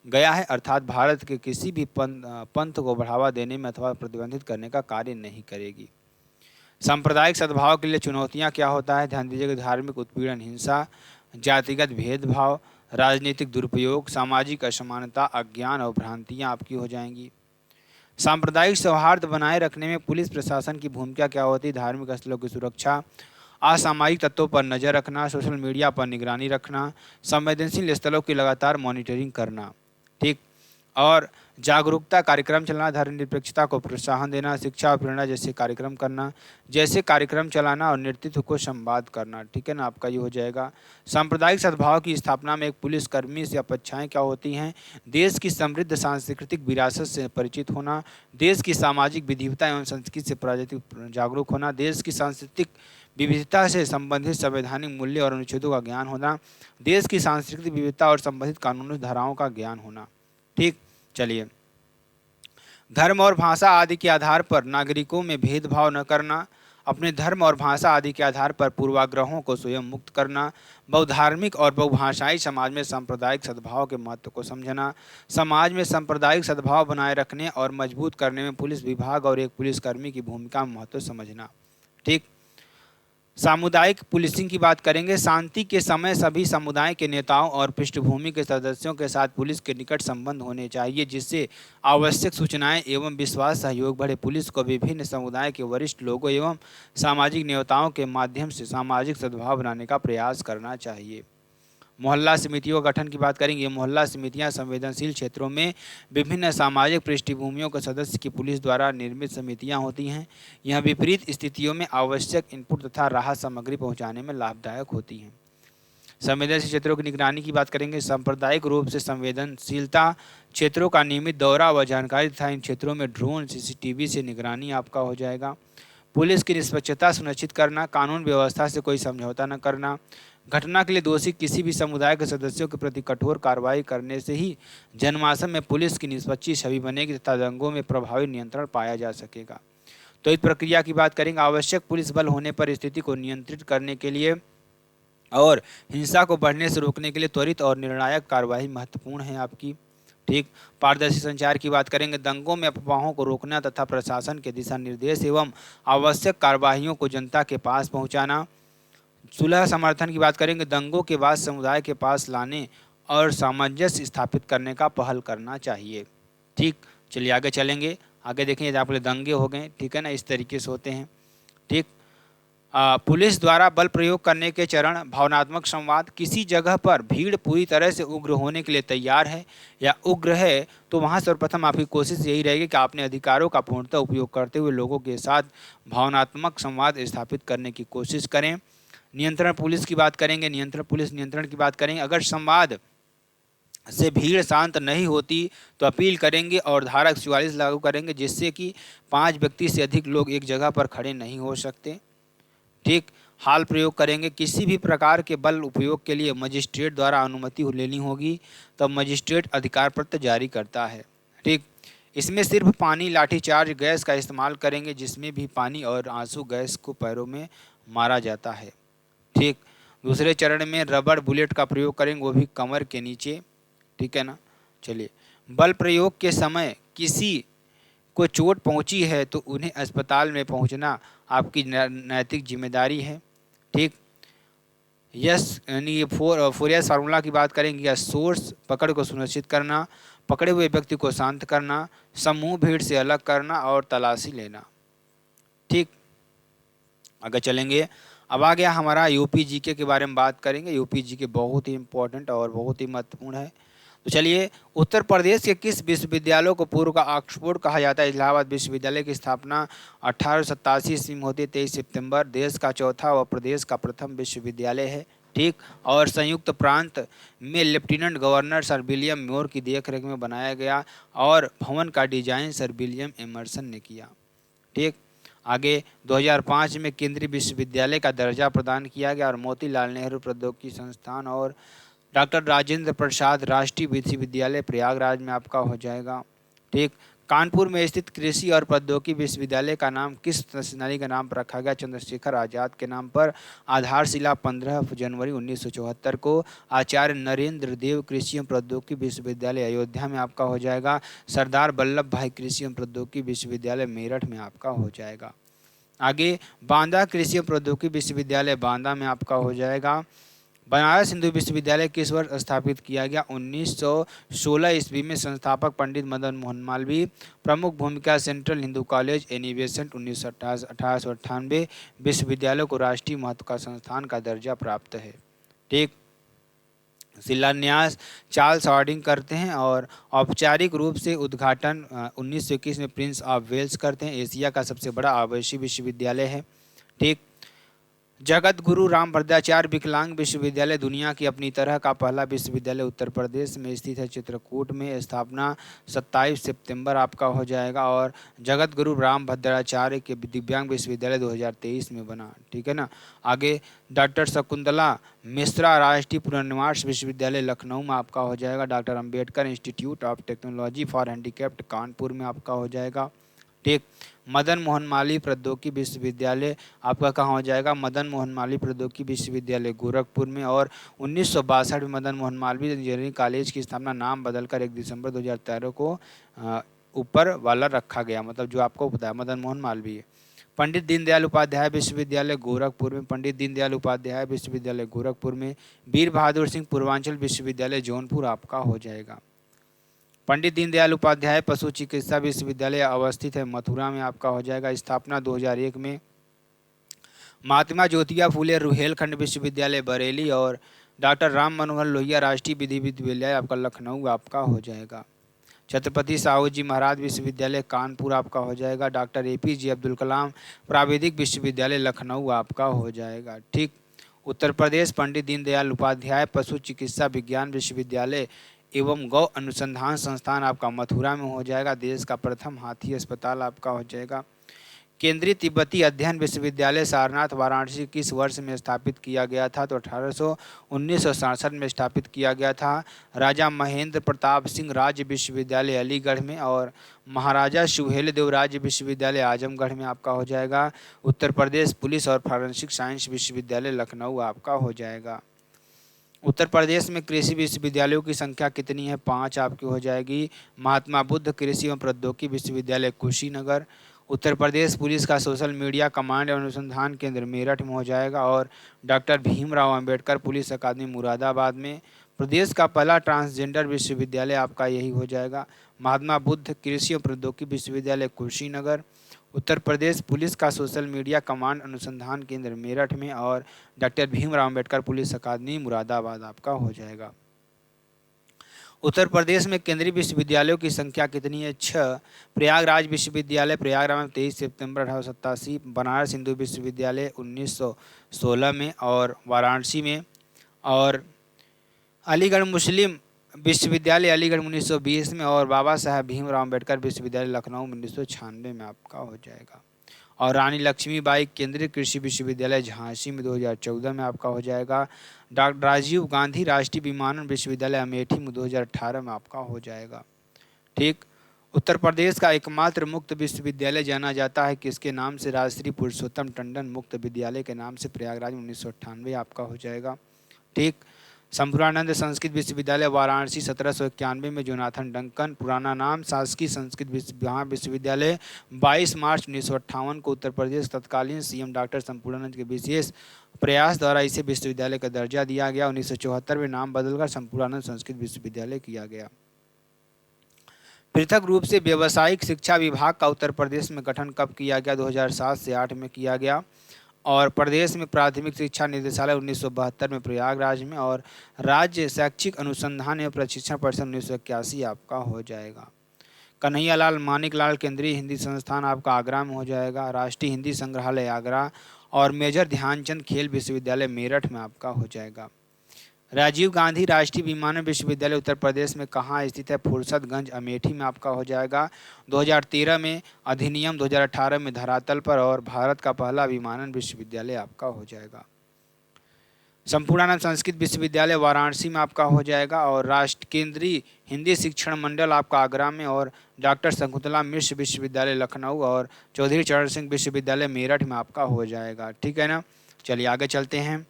गया है, अर्थात भारत के किसी भी पंथ को बढ़ावा देने में अथवा प्रतिबंधित करने का कार्य नहीं करेगी। सांप्रदायिक सद्भाव के लिए चुनौतियां क्या होता है? ध्यान दीजिएगा। धार्मिक उत्पीड़न, हिंसा, जातिगत भेदभाव, राजनीतिक दुरुपयोग, सामाजिक असमानता, अज्ञान और भ्रांतियां आपकी हो जाएंगी। सांप्रदायिक सौहार्द बनाए रखने में पुलिस प्रशासन की भूमिका क्या होती है? धार्मिक स्थलों की सुरक्षा, असामाजिक तत्वों पर नजर रखना, सोशल मीडिया पर निगरानी रखना, संवेदनशील स्थलों की लगातार मॉनिटरिंग करना। ठीक। और जागरूकता कार्यक्रम चलाना, धर्मनिरपेक्षता को प्रोत्साहन देना, शिक्षा और प्रेरणा जैसे कार्यक्रम करना, जैसे कार्यक्रम चलाना और नेतृत्व को संवाद करना। ठीक है ना, आपका ये हो जाएगा। सांप्रदायिक सद्भाव की स्थापना में एक पुलिसकर्मी से अपेक्षाएं क्या होती हैं? देश की समृद्ध सांस्कृतिक विरासत से परिचित होना, देश की सामाजिक विविधता एवं संस्कृति से प्राकृतिक जागरूक होना, देश की सांस्कृतिक विविधता से संबंधित संवैधानिक मूल्य और अनुच्छेदों का ज्ञान होना, देश की सांस्कृतिक विविधता और संबंधित कानूनी धाराओं का ज्ञान होना। ठीक। चलिए, धर्म और भाषा आदि के आधार पर नागरिकों में भेदभाव न करना, अपने धर्म और भाषा आदि के आधार पर पूर्वाग्रहों को स्वयं मुक्त करना, बहुधार्मिक और बहुभाषाई समाज में सांप्रदायिक सद्भाव के महत्व को समझना, समाज में सांप्रदायिक सद्भाव बनाए रखने और मजबूत करने में पुलिस विभाग और एक पुलिसकर्मी की भूमिका महत्व समझना। ठीक। सामुदायिक पुलिसिंग की बात करेंगे। शांति के समय सभी समुदाय के नेताओं और पृष्ठभूमि के सदस्यों के साथ पुलिस के निकट संबंध होने चाहिए, जिससे आवश्यक सूचनाएं एवं विश्वास सहयोग बढ़े। पुलिस को विभिन्न समुदाय के वरिष्ठ लोगों एवं सामाजिक नेताओं के माध्यम से सामाजिक सद्भाव बनाने का प्रयास करना चाहिए। मोहल्ला समितियों का गठन की बात करेंगे। मोहल्ला समितियां संवेदनशील क्षेत्रों में विभिन्न सामाजिक पृष्ठभूमियों के सदस्य की पुलिस द्वारा निर्मित समितियां होती हैं। यह विपरीत स्थितियों में आवश्यक इनपुट तथा राहत सामग्री पहुंचाने में लाभदायक होती हैं। संवेदनशील क्षेत्रों की निगरानी की बात करेंगे। सांप्रदायिक रूप से संवेदनशीलता क्षेत्रों का नियमित दौरा व जानकारी तथा इन क्षेत्रों में ड्रोन CCTV से निगरानी आपका हो जाएगा। पुलिस की निष्पक्षता सुनिश्चित करना, कानून व्यवस्था से कोई समझौता न करना, घटना के लिए दोषी किसी भी समुदाय के सदस्यों के प्रति कठोर कार्रवाई करने से ही जनमानस में पुलिस की निष्पक्ष छवि बनेगी तथा दंगों में प्रभावी नियंत्रण पाया जा सकेगा। तो इस प्रक्रिया की बात करेंगे। आवश्यक पुलिस बल होने पर स्थिति को नियंत्रित करने के लिए और हिंसा को बढ़ने से रोकने के लिए त्वरित और निर्णायक कार्रवाई महत्वपूर्ण है आपकी। ठीक। पारदर्शी संचार की बात करेंगे, दंगों में अफवाहों को रोकना तथा प्रशासन के दिशा निर्देश एवं आवश्यक कार्यवाहियों को जनता के पास पहुंचाना। सुलह समर्थन की बात करेंगे, दंगों के बाद समुदाय के पास लाने और सामंजस्य स्थापित करने का पहल करना चाहिए। ठीक, चलिए आगे चलेंगे। आगे देखें, यदि आपके दंगे हो गए, ठीक है ना, इस तरीके से होते हैं। ठीक। पुलिस द्वारा बल प्रयोग करने के चरण, भावनात्मक संवाद, किसी जगह पर भीड़ पूरी तरह से उग्र होने के लिए तैयार है या उग्र है तो वहाँ सर्वप्रथम आपकी कोशिश यही रहेगी कि आपने अधिकारों का पूर्णतः उपयोग करते हुए लोगों के साथ भावनात्मक संवाद स्थापित करने की कोशिश करें। नियंत्रण पुलिस की बात करेंगे, नियंत्रण की बात करेंगे, अगर संवाद से भीड़ शांत नहीं होती तो अपील करेंगे और धारा 44 लागू करेंगे, जिससे कि 5 व्यक्ति से अधिक लोग एक जगह पर खड़े नहीं हो सकते। ठीक। हाल प्रयोग करेंगे, किसी भी प्रकार के बल उपयोग के लिए मजिस्ट्रेट द्वारा अनुमति लेनी होगी, तब मजिस्ट्रेट अधिकार पत्र जारी करता है। ठीक। इसमें सिर्फ पानी, लाठीचार्ज, गैस का इस्तेमाल करेंगे, जिसमें भी पानी और आंसू गैस को पैरों में मारा जाता है। ठीक। दूसरे चरण में रबड़ बुलेट का प्रयोग करेंगे, वो भी कमर के नीचे। ठीक है ना। चलिए, बल प्रयोग के समय किसी को चोट पहुंची है तो उन्हें अस्पताल में पहुंचना आपकी नैतिक जिम्मेदारी है। ठीक। यस यानी 4S फार्मूला की बात करेंगे, या सोर्स पकड़ को सुनिश्चित करना, पकड़े हुए व्यक्ति को शांत करना, समूह भीड़ से अलग करना और तलाशी लेना। ठीक। आगे चलेंगे। अब आ गया हमारा यूपी जीके के बारे में बात करेंगे। यूपी जीके बहुत ही इंपॉर्टेंट और बहुत ही महत्वपूर्ण है। तो चलिए, उत्तर प्रदेश के किस विश्वविद्यालय को पूर्व का ऑक्सफोर्ड कहा जाता है? इलाहाबाद विश्वविद्यालय की स्थापना 1887 ईस्वी में होती है, 23 सितंबर। देश का चौथा व प्रदेश का प्रथम विश्वविद्यालय है। ठीक। और संयुक्त प्रांत में lieutenant governor sir William more की देखरेख में बनाया गया और भवन का डिजाइन सर विलियम एमर्सन ने किया। ठीक। आगे 2005 में केंद्रीय विश्वविद्यालय का दर्जा प्रदान किया गया और मोतीलाल नेहरू प्रौद्योगिकी संस्थान और डॉक्टर राजेंद्र प्रसाद राष्ट्रीय विश्वविद्यालय प्रयागराज में आपका हो जाएगा। ठीक। कानपुर में स्थित कृषि और प्रौद्योगिकी विश्वविद्यालय का नाम किस सेनानी के नाम पर रखा गया? चंद्रशेखर आजाद के नाम पर। आधारशिला 15 जनवरी 1974 को। आचार्य नरेंद्र देव कृषि एवं प्रौद्योगिकी विश्वविद्यालय अयोध्या में आपका हो जाएगा। सरदार वल्लभ भाई कृषि एवं प्रौद्योगिकी विश्वविद्यालय मेरठ में आपका हो जाएगा। आगे बांदा कृषि एवं प्रौद्योगिकी विश्वविद्यालय बांदा में आपका हो जाएगा। बनारस हिंदू विश्वविद्यालय किस वर्ष स्थापित किया गया? 1916 ईस्वी में। संस्थापक पंडित मदन मोहन मालवीय। प्रमुख भूमिका सेंट्रल हिंदू कॉलेज एनिबेसेंट 1898। विश्वविद्यालय को राष्ट्रीय महत्व का संस्थान का दर्जा प्राप्त है। ठीक। शिलान्यास चार्ल्स हार्डिंग करते हैं और औपचारिक रूप से उद्घाटन 1921 में प्रिंस ऑफ वेल्स करते हैं। एशिया का सबसे बड़ा आवासीय विश्वविद्यालय है। ठीक। जगत गुरु राम भद्राचार्य विकलांग विश्वविद्यालय दुनिया की अपनी तरह का पहला विश्वविद्यालय उत्तर प्रदेश में स्थित है, चित्रकूट में। स्थापना 27 सितंबर आपका हो जाएगा और जगत गुरु राम भद्राचार्य के दिव्यांग विश्वविद्यालय 2023 में बना। ठीक है ना। आगे डॉक्टर शकुंतला मिश्रा राष्ट्रीय पुनर्निवास विश्वविद्यालय लखनऊ में आपका हो जाएगा। Doctor Ambedkar institute of technology for handicapped Kanpur में आपका हो जाएगा। ठीक। मदन मोहन मालवीय प्रौद्योगिकी विश्वविद्यालय आपका कहाँ हो जाएगा? मदन मोहन मालवीय प्रौद्योगिकी विश्वविद्यालय गोरखपुर में। और 1962 में मदन मोहन मालवीय इंजीनियरिंग कॉलेज की स्थापना नाम बदलकर 1 दिसंबर 2013 को ऊपर वाला रखा गया, मतलब जो आपको पता है मदन मोहन मालवीय। पंडित दीनदयाल उपाध्याय विश्वविद्यालय गोरखपुर में। पंडित दीनदयाल उपाध्याय विश्वविद्यालय गोरखपुर में। वीर बहादुर सिंह पूर्वांचल विश्वविद्यालय जौनपुर आपका हो जाएगा। पंडित दीनदयाल उपाध्याय पशु चिकित्सा विश्वविद्यालय अवस्थित है मथुरा में आपका हो जाएगा। स्थापना 2001 में। महात्मा ज्योतिबा फूले रुहेलखंड विश्वविद्यालय बरेली और डॉक्टर राम मनोहर लोहिया राष्ट्रीय विधि विश्वविद्यालय आपका लखनऊ आपका हो जाएगा। छत्रपति साहू जी महाराज विश्वविद्यालय कानपुर आपका हो जाएगा। डॉक्टर APJ अब्दुल कलाम प्राविधिक विश्वविद्यालय लखनऊ आपका हो जाएगा। ठीक। उत्तर प्रदेश पंडित दीनदयाल उपाध्याय पशु चिकित्सा विज्ञान विश्वविद्यालय एवं गौ अनुसंधान संस्थान आपका मथुरा में हो जाएगा। देश का प्रथम हाथी अस्पताल आपका हो जाएगा। केंद्रीय तिब्बती अध्ययन विश्वविद्यालय सारनाथ वाराणसी किस वर्ष में स्थापित किया गया था? तो 1967 में स्थापित किया गया था। राजा महेंद्र प्रताप सिंह राज्य विश्वविद्यालय अलीगढ़ में और महाराजा सुहेलदेव राज्य विश्वविद्यालय आजमगढ़ में आपका हो जाएगा। उत्तर प्रदेश पुलिस और फॉरेंसिक साइंस विश्वविद्यालय लखनऊ आपका हो जाएगा। उत्तर प्रदेश में कृषि विश्वविद्यालयों की संख्या कितनी है? 5 आपकी हो जाएगी। महात्मा बुद्ध कृषि एवं प्रौद्योगिकी विश्वविद्यालय कुशीनगर। उत्तर प्रदेश पुलिस का सोशल मीडिया कमांड एवं अनुसंधान केंद्र मेरठ में हो जाएगा। और डॉक्टर भीमराव अंबेडकर पुलिस अकादमी मुरादाबाद में। प्रदेश का पहला ट्रांसजेंडर विश्वविद्यालय आपका यही हो जाएगा, महात्मा बुद्ध कृषि एवं प्रौद्योगिकी विश्वविद्यालय कुशीनगर। उत्तर प्रदेश पुलिस का सोशल मीडिया कमांड अनुसंधान केंद्र मेरठ में। और डॉक्टर भीमराव अंबेडकर पुलिस अकादमी मुरादाबाद आपका हो जाएगा। उत्तर प्रदेश में केंद्रीय विश्वविद्यालयों की संख्या कितनी है? 6। प्रयागराज विश्वविद्यालय प्रयागराज में 23 सितंबर 1887, बनारस हिंदू विश्वविद्यालय 1916 में और वाराणसी में। और अलीगढ़ मुस्लिम विश्वविद्यालय अलीगढ़ 1920 में। और बाबा साहेब भीमराव अम्बेडकर विश्वविद्यालय लखनऊ 1996 में आपका हो जाएगा। और रानी लक्ष्मीबाई केंद्रीय कृषि विश्वविद्यालय झांसी में 2014 में आपका हो जाएगा। डॉक्टर राजीव गांधी राष्ट्रीय विमानन विश्वविद्यालय अमेठी में 2018 में आपका हो जाएगा। ठीक। उत्तर प्रदेश का एकमात्र मुक्त विश्वविद्यालय जाना जाता है किसके नाम से? राष्ट्रीय पुरुषोत्तम टंडन मुक्त विद्यालय के नाम से, प्रयागराज 1998 आपका हो जाएगा। ठीक। संपूर्णानंद संस्कृत विश्वविद्यालय वाराणसी 1791 में, जोनाथन डंकन पुराना नाम शासकीय संस्कृत विश्वविद्यालय 22 मार्च 1958 को उत्तर प्रदेश तत्कालीन सीएम डॉक्टर संपूर्णानंद के विशेष प्रयास द्वारा इसे विश्वविद्यालय का दर्जा दिया गया। 1974 में नाम बदलकर संपूर्णानंद संस्कृत विश्वविद्यालय किया गया। पृथक रूप से व्यावसायिक शिक्षा विभाग का उत्तर प्रदेश में गठन कब किया गया? 2007 से 8 में किया गया। और प्रदेश में प्राथमिक शिक्षा निदेशालय 1972 में प्रयागराज में। और राज्य शैक्षिक अनुसंधान एवं प्रशिक्षण परिषद 1981 आपका हो जाएगा। कन्हैयालाल मानिकलाल केंद्रीय हिंदी संस्थान आपका आगरा में हो जाएगा। राष्ट्रीय हिंदी संग्रहालय आगरा। और मेजर ध्यानचंद खेल विश्वविद्यालय मेरठ में आपका हो जाएगा। राजीव गांधी राष्ट्रीय विमानन विश्वविद्यालय उत्तर प्रदेश में कहाँ स्थित है? फुर्सतगंज अमेठी में आपका हो जाएगा। 2013 में अधिनियम, 2018 में धरातल पर। और भारत का पहला विमानन विश्वविद्यालय आपका हो जाएगा। संपूर्णानंद संस्कृत विश्वविद्यालय वाराणसी में आपका हो जाएगा। और राष्ट्र केंद्रीय हिंदी शिक्षण मंडल आपका आगरा में। और डॉक्टर शकुंतला मिश्र विश्वविद्यालय लखनऊ। और चौधरी चरण सिंह विश्वविद्यालय मेरठ में आपका हो जाएगा। ठीक है ना। चलिए आगे चलते हैं।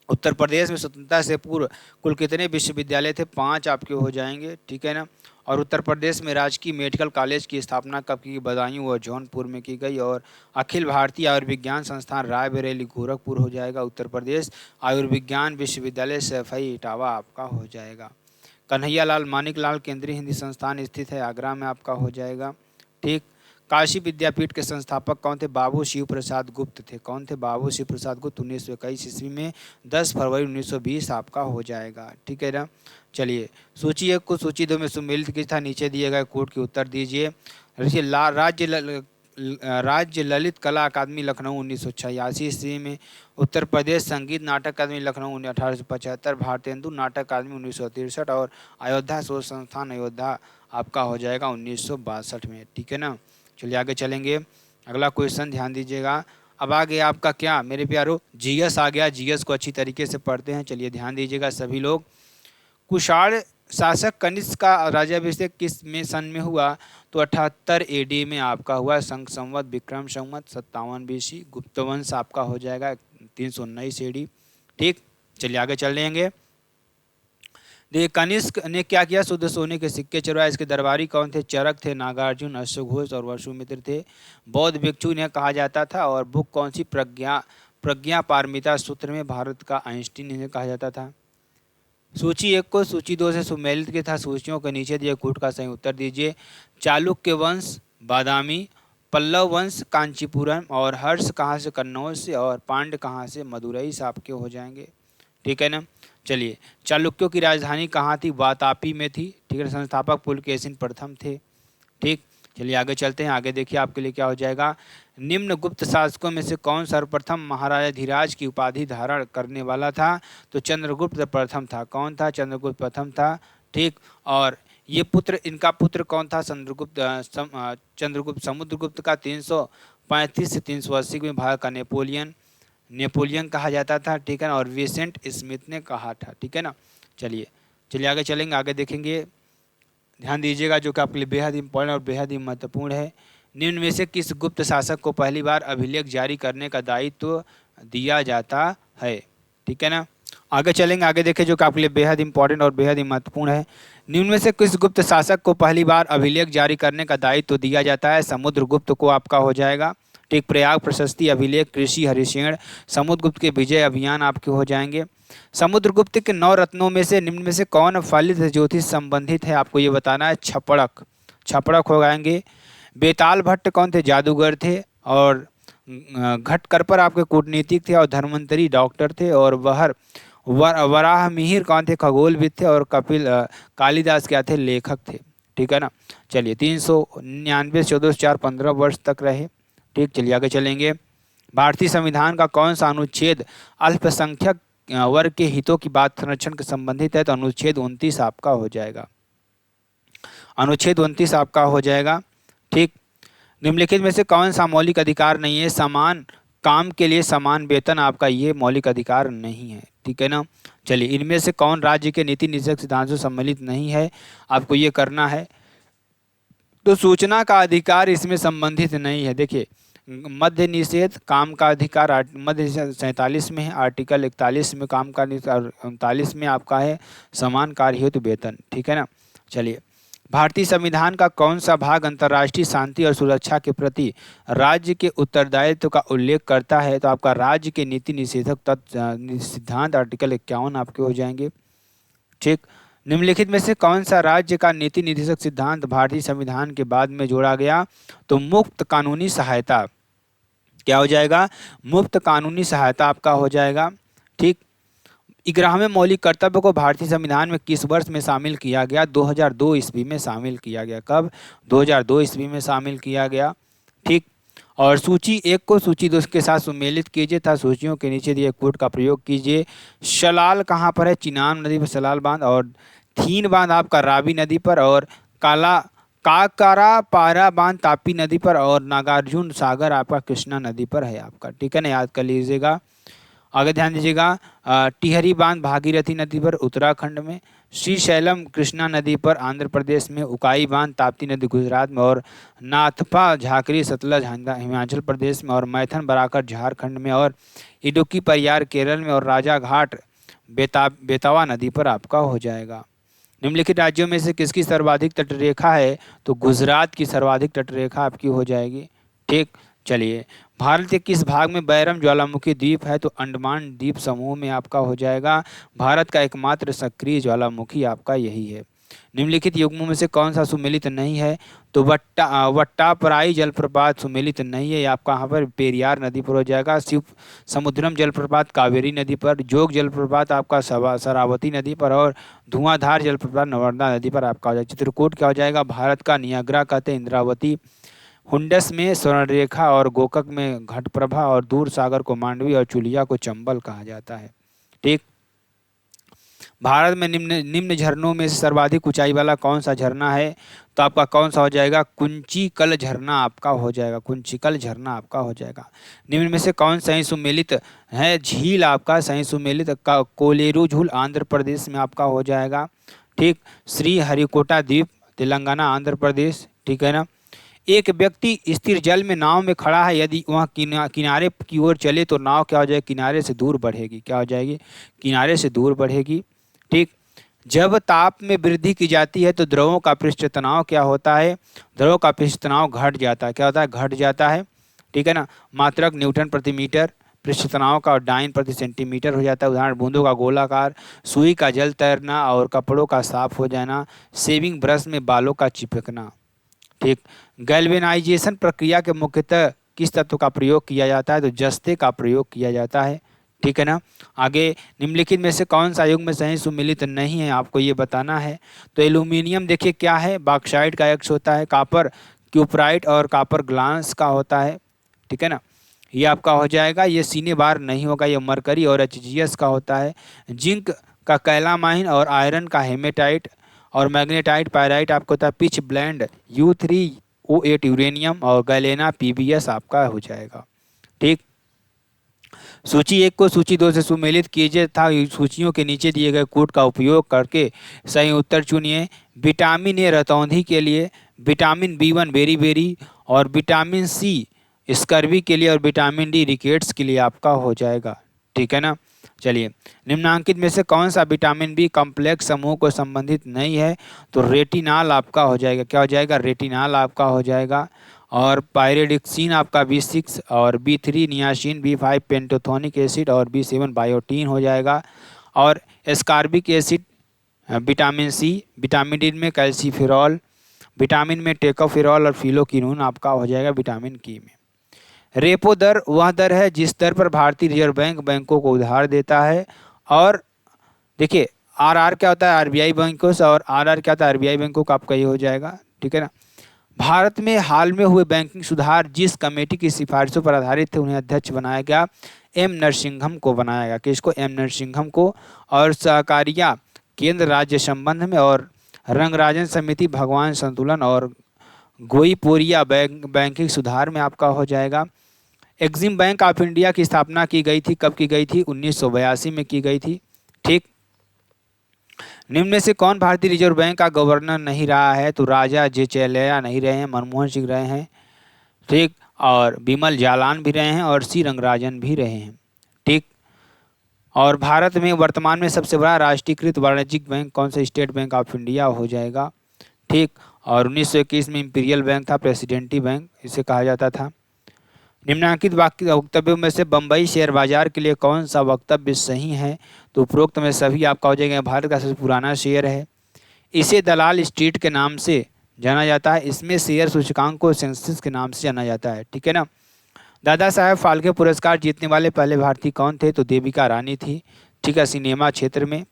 उत्तर प्रदेश में स्वतंत्रता से पूर्व कुल कितने विश्वविद्यालय थे? 5 आपके हो जाएंगे। ठीक है ना। और उत्तर प्रदेश में राजकीय मेडिकल कॉलेज की स्थापना कब की? बदायूं और जौनपुर में की गई। और अखिल भारतीय आयुर्विज्ञान संस्थान रायबरेली गोरखपुर हो जाएगा उत्तर प्रदेश। आयुर्विज्ञान विश्वविद्यालय सैफई इटावा आपका हो जाएगा। कन्हैयालाल मानिकलाल केंद्रीय हिंदी संस्थान स्थित है आगरा में आपका हो जाएगा। ठीक। काशी विद्यापीठ के संस्थापक कौन थे? बाबू शिव प्रसाद गुप्त थे। कौन थे? बाबू शिव प्रसाद गुप्त 1921 ईस्वी में 10 फरवरी 1920 आपका हो जाएगा। ठीक है ना। चलिए सूची 1 को सूची 2 में सुमेलित किया था, नीचे दिए गए कोड के उत्तर दीजिए। राज्य ललित कला अकादमी लखनऊ 1986 ईस्वी में। उत्तर प्रदेश संगीत नाटक अकादमी लखनऊ 1875। भारतेंदु नाटक अकादमी 1963। और अयोध्या शोध संस्थान अयोध्या आपका हो जाएगा 1962 में। ठीक है ना। चलिए आगे चलेंगे। अगला क्वेश्चन ध्यान दीजिएगा। अब आ गया आपका क्या मेरे प्यारो? जीएस आ गया। जीएस को अच्छी तरीके से पढ़ते हैं। चलिए ध्यान दीजिएगा सभी लोग। कुषाण शासक कनिष्क का राज्याभिषेक किस में सन में हुआ? तो 78 एडी में आपका हुआ। शंख संवत विक्रम संवत 57 बीसी। गुप्त वंश आपका हो जाएगा 319 एडी। ठीक। चलिए आगे चल लेंगे। देखिए कनिष्क ने क्या किया? शुद्ध सोने के सिक्के चुराए। इसके दरबारी कौन थे? चरक थे, नागार्जुन, अश्वघोष और वसुमित्र थे। बौद्ध भिक्षु इन्हें कहा जाता था। और बुक कौन सी? प्रज्ञा पारमिता सूत्र में भारत का आइंस्टीन इन्हें कहा जाता था। सूची 1 को सूची 2 से सुमेलित किया था। सूचियों के नीचे दिए कूट का सही उत्तर दीजिए। चालुक्य वंश बादामी, पल्लव वंश कांचीपुरम। और हर्ष कहाँ से? कन्नौज से। और पांड्य कहाँ से? मदुरई से आपके हो जाएंगे। ठीक है ना। चलिए चालुक्यों की राजधानी कहाँ थी? वातापी में थी। ठीक है। संस्थापक पुलकेशिन प्रथम थे। ठीक। चलिए आगे चलते हैं। आगे देखिए आपके लिए क्या हो जाएगा। निम्न गुप्त शासकों में से कौन सर्वप्रथम महाराजा धीराज की उपाधि धारण करने वाला था? तो चंद्रगुप्त प्रथम था। कौन था? चंद्रगुप्त प्रथम था। ठीक। और ये पुत्र, इनका पुत्र कौन था? चंद्रगुप्त समुद्रगुप्त का 335 से 380 में भारत का नेपोलियन कहा जाता था। ठीक है ना। और विसेंट स्मिथ ने कहा था। ठीक है ना। चलिए आगे चलेंगे। आगे देखेंगे। ध्यान दीजिएगा जो कि आपके लिए बेहद इंपॉर्टेंट और बेहद ही महत्वपूर्ण है। निम्न में से किस गुप्त शासक को पहली बार अभिलेख जारी करने का दायित्व दिया जाता है? ठीक है ना। आगे चलेंगे, आगे देखें जो कि आपके लिए बेहद इंपॉर्टेंट और बेहद ही महत्वपूर्ण है। निम्न में से किस गुप्त शासक को पहली बार अभिलेख जारी करने का दायित्व तो दिया जाता है? समुद्रगुप्त को आपका हो जाएगा। ठीक, प्रयाग प्रशस्ति अभिलेख, कृषि हरिशेण, समुद्रगुप्त के विजय अभियान आपके हो जाएंगे। समुद्रगुप्त के 9 रत्नों में से निम्न में से कौन फलित ज्योतिष संबंधित है? आपको ये बताना है। छपड़क, छपड़क हो जाएंगे। बेताल भट्ट कौन थे? जादूगर थे। और घटकर पर आपके कूटनीतिक थे। और धर्मंतरी डॉक्टर थे। और वराह मिहिर कौन थे? खगोलविद थे। और कालिदास क्या थे? लेखक थे। ठीक है ना। चलिए 399 14 15 वर्ष तक रहे। ठीक, चलिए आगे चलेंगे। भारतीय संविधान का कौन सा अनुच्छेद अल्पसंख्यक वर्ग के हितों की बात संरक्षण के संबंधित है? तो अनुच्छेद 29 आपका हो जाएगा। अनुच्छेद 29 आपका हो जाएगा। ठीक, निम्नलिखित में से कौन सा मौलिक अधिकार नहीं है? समान काम के लिए समान वेतन आपका ये मौलिक अधिकार नहीं है। ठीक है ना। चलिए, इनमें से कौन राज्य के नीति निर्देशक सिद्धांतों से सम्मिलित नहीं है? आपको ये करना है। तो सूचना का अधिकार इसमें संबंधित नहीं है। देखिए, मध्य निषेध काम का अधिकार मध्य निषेध 47 में है, आर्टिकल 41 में काम का अधिकार, 39 में आपका है समान कार्य हेतु वेतन। ठीक है ना। चलिए, भारतीय संविधान का कौन सा भाग अंतर्राष्ट्रीय शांति और सुरक्षा के प्रति राज्य के उत्तरदायित्व का उल्लेख करता है? तो आपका राज्य के नीति निषेधक तत्व सिद्धांत आर्टिकल 51 आपके हो जाएंगे। ठीक, निम्नलिखित में से कौन सा राज्य का नीति निर्देशक सिद्धांत भारतीय संविधान के बाद में जोड़ा गया? तो मुफ्त कानूनी सहायता क्या हो जाएगा? मुफ्त कानूनी सहायता आपका हो जाएगा। ठीक, 11वें मौलिक कर्तव्य को भारतीय संविधान में किस वर्ष में शामिल किया गया? 2002 ईस्वी में शामिल किया गया। कब? 2002 ईस्वी में शामिल किया गया। ठीक, और सूची 1 को सूची 2 के साथ सुमेलित कीजिए तथा सूचियों के नीचे दिए कोड का प्रयोग कीजिए। शलाल कहाँ पर है? चिनाब नदी पर शलाल बांध। और थीन बांध आपका रावी नदी पर। और काकरा पारा बांध तापी नदी पर। और नागार्जुन सागर आपका कृष्णा नदी पर है आपका। ठीक है ना, याद कर लीजिएगा। आगे ध्यान दीजिएगा, टिहरी बांध भागीरथी नदी पर उत्तराखंड में। श्रीशैलम कृष्णा नदी पर आंध्र प्रदेश में। उकाई बांध ताप्ती नदी गुजरात में। और नाथपा झाकरी सतलज हिमाचल प्रदेश में। और मैथन बराकर झारखंड में। और इडुक्की परियार केरल में। और राजा घाट बेतवा नदी पर आपका हो जाएगा। निम्नलिखित राज्यों में से किसकी सर्वाधिक तटरेखा है? तो गुजरात की सर्वाधिक तटरेखा आपकी हो जाएगी। ठीक, चलिए, भारत के किस भाग में बैरम ज्वालामुखी द्वीप है? तो अंडमान द्वीप समूह में आपका हो जाएगा। भारत का एकमात्र सक्रिय ज्वालामुखी आपका यही है। निम्नलिखित युग्मों में से कौन सा सुमेलित नहीं है? तो वट्टापराई जलप्रपात सुमेलित नहीं है, आपका यहाँ पर पेरियार नदी पर हो जाएगा। शिव समुद्रम जलप्रपात कावेरी नदी पर। जोग जलप्रपात आपका शरावती नदी पर। और धुआंधार जलप्रपात नर्मदा नदी पर आपका हो जाएगा। चित्रकूट क्या हो जाएगा? भारत का नियाग्रा कहते इंद्रावती। हुंडस में स्वर्णरेखा। और गोकक में घटप्रभा। और दूर सागर को मांडवी। और चुलिया को चंबल कहा जाता है। ठीक, भारत में निम्न झरनों में से सर्वाधिक ऊंचाई वाला कौन सा झरना है? तो आपका कौन सा हो जाएगा? कुंचिकल झरना आपका हो जाएगा। कुंचिकल झरना आपका हो जाएगा। निम्न में से कौन सही सुमेलित है झील? आपका सही सुमेलित कोलेरू झील आंध्र प्रदेश में आपका हो जाएगा। ठीक, श्री हरिकोटा द्वीप तेलंगाना आंध्र प्रदेश। ठीक है ना। एक व्यक्ति स्थिर जल में नाव में खड़ा है, यदि वह किनारे की ओर चले तो नाव क्या हो जाएगी? किनारे से दूर बढ़ेगी। क्या हो जाएगी? किनारे से दूर बढ़ेगी। ठीक, जब ताप में वृद्धि की जाती है तो द्रवों का पृष्ठ तनाव क्या होता है? द्रवों का पृष्ठ तनाव घट जाता है। क्या होता है? घट जाता है। ठीक है ना। मात्रक न्यूटन प्रति मीटर। पृष्ठ तनाव का डाइन प्रति सेंटीमीटर हो जाता है। उदाहरण बूंदों का गोलाकार, सुई का जल तैरना। और कपड़ों का साफ हो जाना। शेविंग ब्रश में बालों का चिपकना। ठीक, गैल्वेनाइजेशन प्रक्रिया के मुख्यतः किस तत्व का प्रयोग किया जाता है? तो जस्ते का प्रयोग किया जाता है। ठीक है ना। आगे, निम्नलिखित में से कौन सा युग्म सही सुमेलित नहीं है? आपको ये बताना है। तो एल्यूमिनियम देखिए क्या है? बॉक्साइट का एक्स होता है। कापर क्यूपराइट और कापर ग्लास का होता है। ठीक है ना, ये आपका हो जाएगा। ये सीने बार नहीं होगा, ये मरकरी और HGS का होता है। जिंक का कैलामाइन और आयरन का हेमेटाइट और मैग्नेटाइट पायराइट आपको होता है। पिच ब्लेंड U3O8 यूरेनियम और गैलेना PBS आपका हो जाएगा। ठीक, सूची 1 को सूची 2 से सुमेलित कीजिए था। सूचियों के नीचे दिए गए कोड का उपयोग करके सही उत्तर चुनिए। विटामिन ए रतौंधी के लिए, विटामिन B1 बेरी बेरी, और विटामिन C स्कर्वी के लिए, और विटामिन D रिकेट्स के लिए आपका हो जाएगा। ठीक है ना। चलिए, निम्नांकित में से कौन सा विटामिन बी कॉम्प्लेक्स समूह को संबंधित नहीं है? तो रेटिनाल आपका हो जाएगा, क्या हो जाएगा? रेटिनाल आपका हो जाएगा। और पायरिडिक्सिन आपका B6 और B3 नियासिन, B5 पेंटोथोनिक एसिड और B7 बायोटीन हो जाएगा। और ascorbic acid, vitamin C, vitamin D में कैल्सीफेरॉल, विटामिन में टेकोफेरॉल और फिलोक्विनोन आपका हो जाएगा विटामिन की में। रेपो दर वह दर है जिस दर पर भारतीय रिजर्व बैंक बैंकों को उधार देता है। और देखिए आरआर क्या होता है? आरबीआई बैंकों से, और आरआर क्या होता है? आरबीआई बैंकों का आपका ये हो जाएगा, ठीक है ना। भारत में हाल में हुए बैंकिंग सुधार जिस कमेटी की सिफारिशों पर आधारित थे उन्हें अध्यक्ष बनाया गया, एम नरसिंघम को बनाया गया। किसको? एम नरसिंघम को। और सहकारिता केंद्र राज्य संबंध में और रंगराजन समिति भगवान संतुलन और गोईपोरिया बैंकिंग सुधार में आपका हो जाएगा। एक्सिम बैंक ऑफ इंडिया की स्थापना की गई थी, कब की गई थी? 1982 में की गई थी, ठीक। निम्न में से कौन भारतीय रिजर्व बैंक का गवर्नर नहीं रहा है? तो राजा जेचेलैया नहीं रहे हैं, मनमोहन सिंह रहे हैं, ठीक। और बिमल जालान भी रहे हैं और सी रंगराजन भी रहे हैं, ठीक। और भारत में वर्तमान में सबसे बड़ा राष्ट्रीयकृत वाणिज्यिक बैंक कौन सा? स्टेट बैंक ऑफ इंडिया हो जाएगा, ठीक। और 1921 में इंपीरियल बैंक था, प्रेसिडेंटी बैंक इसे कहा जाता था। निम्नलिखित वक्तव्यों में से बम्बई शेयर बाजार के लिए कौन सा वक्तव्य सही है? तो उपरोक्त में सभी आपका हो जाएगा। भारत का सबसे पुराना शेयर है, इसे दलाल स्ट्रीट के नाम से जाना जाता है, इसमें शेयर सूचकांक को सेंसेक्स के नाम से जाना जाता है, ठीक है ना। दादा साहेब फाल्के पुरस्कार जीतने वाले पहले भारतीय कौन थे? तो देविका रानी थी, ठीक है, सिनेमा क्षेत्र में,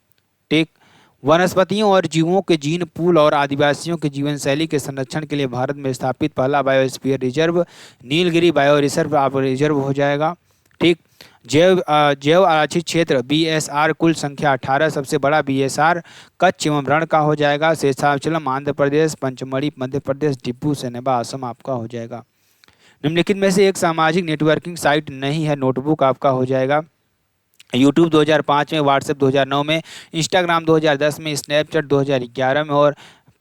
ठीक। वनस्पतियों और जीवों के जीन पूल और आदिवासियों के जीवन शैली के संरक्षण के लिए भारत में स्थापित पहला biosphere reserve Nilgiri bio reserve हो जाएगा, ठीक। जैव आरक्षित क्षेत्र BSR कुल संख्या 18, सबसे बड़ा BSR कच्छ एवं रण का हो जाएगा। शेषाचलम आंध्र प्रदेश, पंचमढ़ी मध्य प्रदेश, डिब्रू सैनेबा असम आपका हो जाएगा। निम्नलिखित में से एक सामाजिक नेटवर्किंग साइट नहीं है, नोटबुक आपका हो जाएगा। यूट्यूब 2005 में, व्हाट्सएप 2009 में, इंस्टाग्राम 2010 में, स्नैपचैट 2011 में और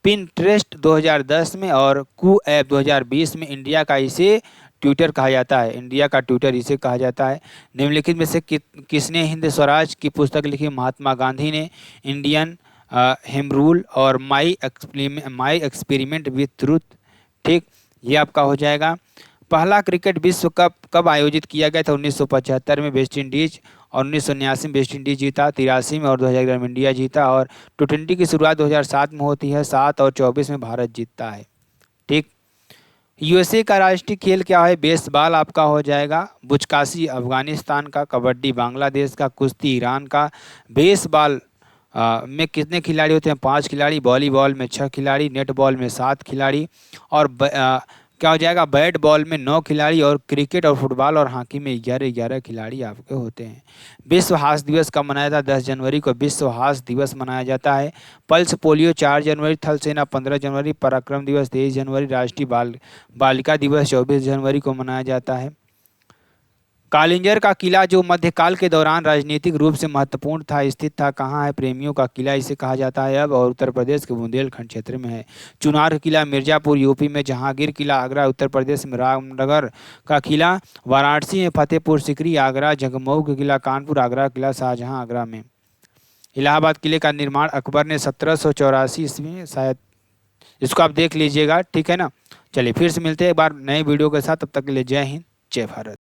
पिंटरेस्ट 2010 में और कू ऐप 2020 में। इंडिया का इसे ट्विटर कहा जाता है, इंडिया का ट्विटर इसे कहा जाता है। निम्नलिखित में से किसने हिंद स्वराज की पुस्तक लिखी? महात्मा गांधी ने। इंडियन हेम रूल और माई एक्सपेरिमेंट विथ ट्रूथ, ठीक, ये आपका हो जाएगा। पहला क्रिकेट विश्व कप कब आयोजित किया गया था? 1975 में वेस्ट इंडीज, और 1979 में वेस्ट इंडीज जीता, 83 में और 2011 में इंडिया जीता। और T20 की शुरुआत 2007 में होती है, 7 और 24 में भारत जीतता है, ठीक। USA का राष्ट्रीय खेल क्या है? बेसबॉल आपका हो जाएगा। बुचकाशी अफगानिस्तान का, कबड्डी बांग्लादेश का, कुश्ती ईरान का। बेसबॉल में कितने खिलाड़ी होते हैं? 5 खिलाड़ी, वॉलीबॉल में 6 खिलाड़ी, नेटबॉल में 7 खिलाड़ी, और क्या हो जाएगा? बैट बॉल में 9 खिलाड़ी, और क्रिकेट और फुटबॉल और हॉकी में 11 खिलाड़ी आपके होते हैं। विश्व हास्य दिवस कब मनाया जाता है? 10 जनवरी को विश्व हास्य दिवस मनाया जाता है। पल्स पोलियो 4 जनवरी, थल सेना 15 जनवरी, पराक्रम दिवस 23 जनवरी, राष्ट्रीय बालिका दिवस 24 जनवरी को मनाया जाता है। कालिंजर का किला जो मध्यकाल के दौरान राजनीतिक रूप से महत्वपूर्ण था, स्थित था कहाँ है? प्रेमियों का किला इसे कहा जाता है अब, और उत्तर प्रदेश के बुंदेलखंड क्षेत्र में है। चुनार किला मिर्जापुर यूपी में, जहांगीर किला आगरा उत्तर प्रदेश में, रामनगर का किला वाराणसी में, फतेहपुर सिकरी आगरा, जगमऊ का किला कानपुर, आगरा किला शाहजहां आगरा में। इलाहाबाद किले का निर्माण अकबर ने 1784 ईस्वी में शायद, इसको आप देख लीजिएगा, ठीक है ना। चलिए फिर से मिलते हैं एक बार नए वीडियो के साथ, तब तक के लिए जय हिंद जय भारत।